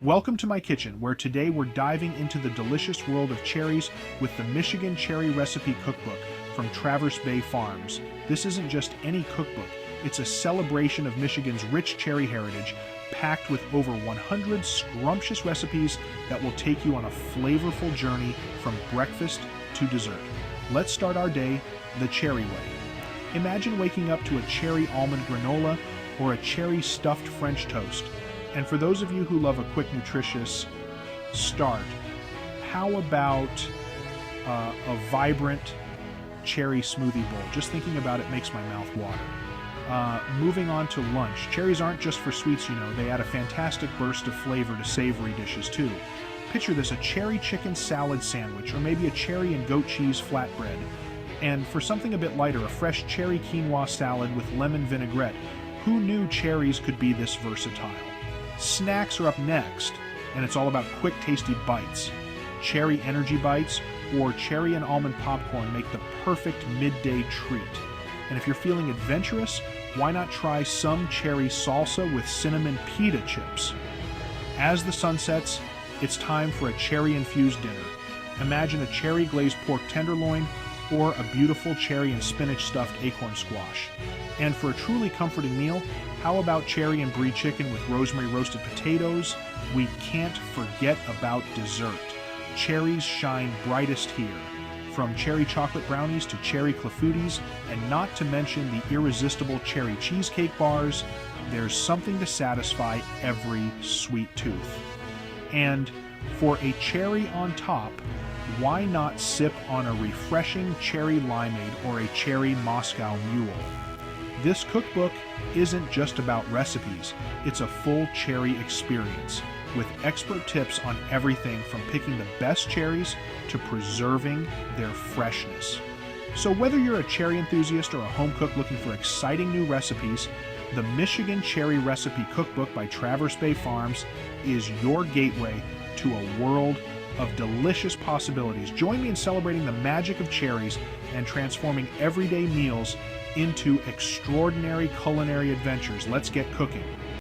Welcome to my kitchen, where today we're diving into the delicious world of cherries with the Michigan Cherry Recipe Cookbook from Traverse Bay Farms. This isn't just any cookbook, it's a celebration of Michigan's rich cherry heritage, packed with over 100 scrumptious recipes that will take you on a flavorful journey from breakfast to dessert. Let's start our day the cherry way. Imagine waking up to a cherry almond granola or a cherry stuffed French toast. And for those of you who love a quick, nutritious start, how about a vibrant cherry smoothie bowl? Just thinking about it makes my mouth water. Moving on to lunch. Cherries aren't just for sweets, you know. They add a fantastic burst of flavor to savory dishes, too. Picture this, a cherry chicken salad sandwich, or maybe a cherry and goat cheese flatbread. And for something a bit lighter, a fresh cherry quinoa salad with lemon vinaigrette. Who knew cherries could be this versatile? Snacks are up next, and it's all about quick, tasty bites. Cherry energy bites or cherry and almond popcorn make the perfect midday treat. And if you're feeling adventurous, why not try some cherry salsa with cinnamon pita chips? As the sun sets, it's time for a cherry-infused dinner. Imagine a cherry glazed pork tenderloin or a beautiful cherry and spinach stuffed acorn squash. And for a truly comforting meal, how about cherry and brie chicken with rosemary roasted potatoes? We can't forget about dessert. Cherries shine brightest here. From cherry chocolate brownies to cherry clafoutis, and not to mention the irresistible Cherry Cheesecake Bars, there's something to satisfy every sweet tooth. And for a cherry on top, why not sip on a refreshing cherry limeade or a cherry Moscow mule? This cookbook isn't just about recipes, it's a full cherry experience, with expert tips on everything from picking the best cherries to preserving their freshness. So whether you're a cherry enthusiast or a home cook looking for exciting new recipes, the Michigan Cherry Recipe Cookbook by Traverse Bay Farms is your gateway to a world of delicious possibilities. Join me in celebrating the magic of cherries and transforming everyday meals into extraordinary culinary adventures. Let's get cooking.